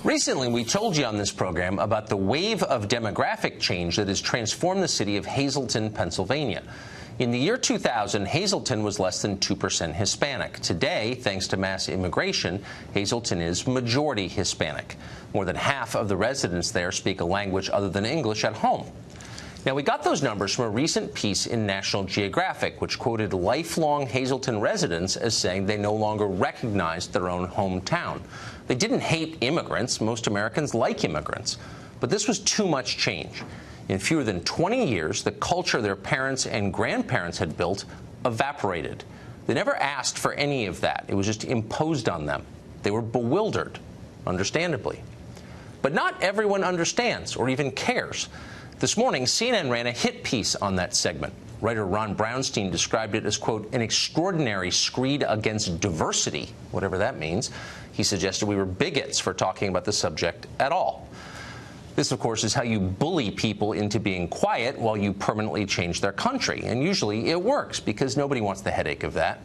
Recently, we told you on this program about the wave of demographic change that has transformed the city of Hazleton, Pennsylvania. In the year 2000, Hazleton was less than 2% Hispanic. Today, thanks to mass immigration, Hazleton is majority Hispanic. More than half of the residents there speak a language other than English at home. Now, we got those numbers from a recent piece in National Geographic, which quoted lifelong Hazleton residents as saying they no longer recognized their own hometown. They didn't hate immigrants. Most Americans like immigrants. But this was too much change. In fewer than 20 years, the culture their parents and grandparents had built evaporated. They never asked for any of that. It was just imposed on them. They were bewildered, understandably. But not everyone understands or even cares. This morning, CNN ran a hit piece on that segment. Writer Ron Brownstein described it as, quote, an extraordinary screed against diversity, whatever that means. He suggested we were bigots for talking about the subject at all. This, of course, is how you bully people into being quiet while you permanently change their country. And usually it works because nobody wants the headache of that.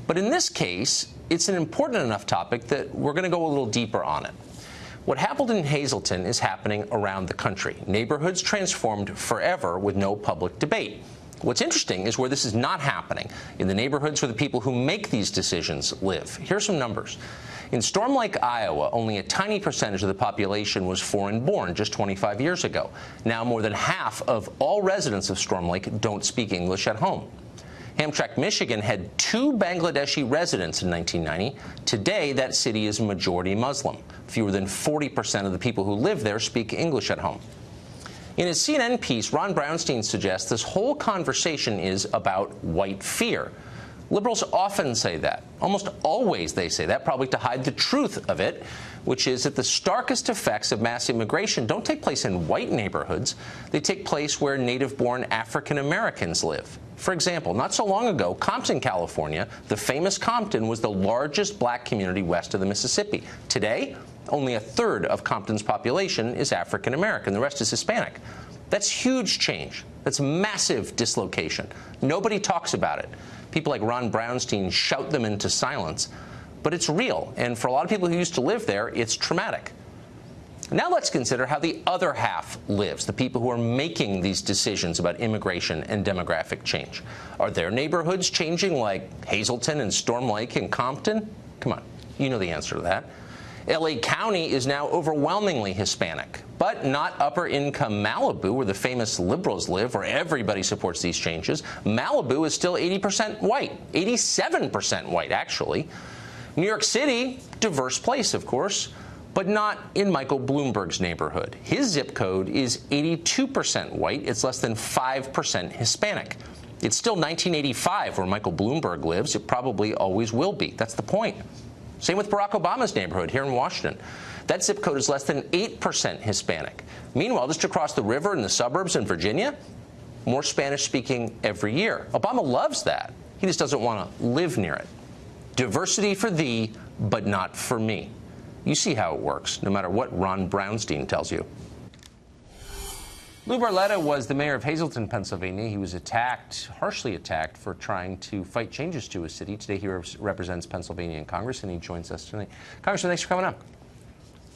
But in this case, it's an important enough topic that we're going to go a little deeper on it. What happened in Hazleton is happening around the country. Neighborhoods transformed forever with no public debate. What's interesting is where this is not happening, in the neighborhoods where the people who make these decisions live. Here's some numbers. In Storm Lake, Iowa, only a tiny percentage of the population was foreign-born just 25 years ago. Now more than half of all residents of Storm Lake don't speak English at home. Hamtramck, Michigan had 2 Bangladeshi residents in 1990. Today, that city is majority Muslim. Fewer than 40% of the people who live there speak English at home. In his CNN piece, Ron Brownstein suggests this whole conversation is about white fear. Liberals often say that. Almost always they say that, probably to hide the truth of it, which is that the starkest effects of mass immigration don't take place in white neighborhoods. They take place where native-born African Americans live. For example, not so long ago, Compton, California, the famous Compton, was the largest black community west of the Mississippi. Today, only a third of Compton's population is African American. The rest is Hispanic. That's huge change. That's massive dislocation. Nobody talks about it. People like Ron Brownstein shout them into silence. But it's real, and for a lot of people who used to live there, it's traumatic. Now let's consider how the other half lives, the people who are making these decisions about immigration and demographic change. Are their neighborhoods changing like Hazleton and Storm Lake and Compton? Come on, you know the answer to that. L.A. County is now overwhelmingly Hispanic, but not upper-income Malibu, where the famous liberals live, where everybody supports these changes. Malibu is still 80% white, 87% white, actually. New York City, diverse place, of course, but not in Michael Bloomberg's neighborhood. His zip code is 82% white. It's less than 5% Hispanic. It's still 1985 where Michael Bloomberg lives. It probably always will be. That's the point. Same with Barack Obama's neighborhood here in Washington. That zip code is less than 8% Hispanic. Meanwhile, just across the river in the suburbs in Virginia, more Spanish speaking every year. Obama loves that. He just doesn't want to live near it. Diversity for thee, but not for me. You see how it works, no matter what Ron Brownstein tells you. Lou Barletta was the mayor of Hazleton, Pennsylvania. He was attacked, harshly attacked, for trying to fight changes to his city. Today he represents Pennsylvania in Congress, and he joins us tonight. Congressman, thanks for coming on.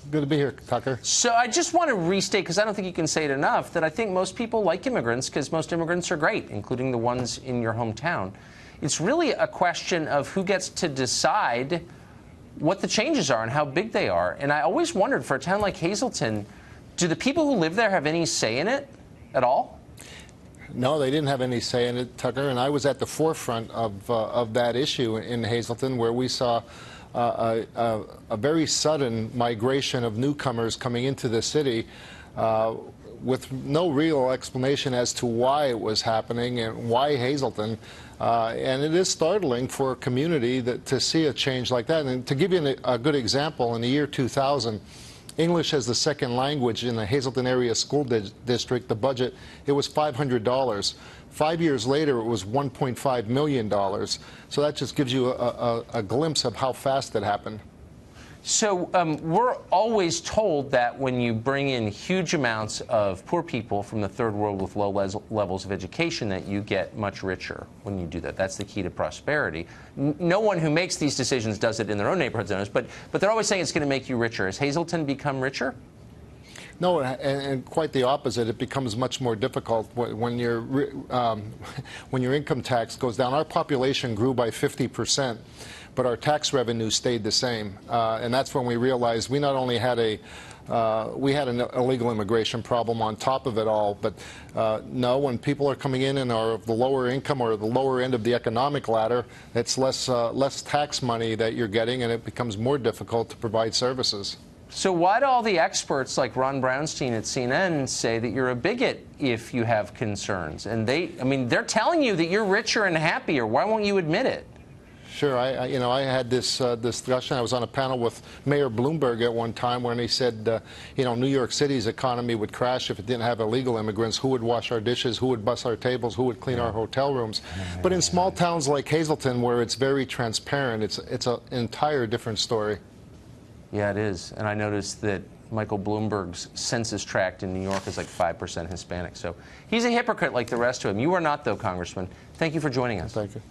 Good to be here, Tucker. So I just want to restate, because I don't think you can say it enough, that I think most people like immigrants because most immigrants are great, including the ones in your hometown. It's really a question of who gets to decide what the changes are and how big they are. And I always wondered, for a town like Hazleton, do the people who live there have any say in it at all? No, they didn't have any say in it, Tucker, and I was at the forefront of that issue in Hazleton, where we saw a very sudden migration of newcomers coming into the city with no real explanation as to why it was happening and why Hazleton. And it is startling for a community to see a change like that. And to give you a good example, in the year 2000, English as the second language in the Hazleton area school district, the budget, it was $500. 5 years later, it was $1.5 million. So that just gives you a glimpse of how fast it happened. So we're always told that when you bring in huge amounts of poor people from the third world with low levels of education, that you get much richer when you do that. That's the key to prosperity. No one who makes these decisions does it in their own neighborhood zones, but they're always saying it's going to make you richer. Has Hazleton become richer? No, and quite the opposite. It becomes much more difficult when your income tax goes down. Our population grew by 50%, but our tax revenue stayed the same, and that's when we realized we not only had an illegal immigration problem on top of it all, but no, when people are coming in and are of the lower income or the lower end of the economic ladder, it's less tax money that you're getting, and it becomes more difficult to provide services. So why do all the experts like Ron Brownstein at CNN say that you're a bigot if you have concerns? And they're telling you that you're richer and happier. Why won't you admit it? Sure. I had this discussion. I was on a panel with Mayor Bloomberg at one time when he said, New York City's economy would crash if it didn't have illegal immigrants. Who would wash our dishes? Who would bus our tables? Who would clean our hotel rooms? But in small towns like Hazleton, where it's very transparent, it's an entire different story. Yeah, it is. And I noticed that Michael Bloomberg's census tract in New York is like 5% Hispanic. So he's a hypocrite like the rest of them. You are not, though, Congressman. Thank you for joining us. Thank you.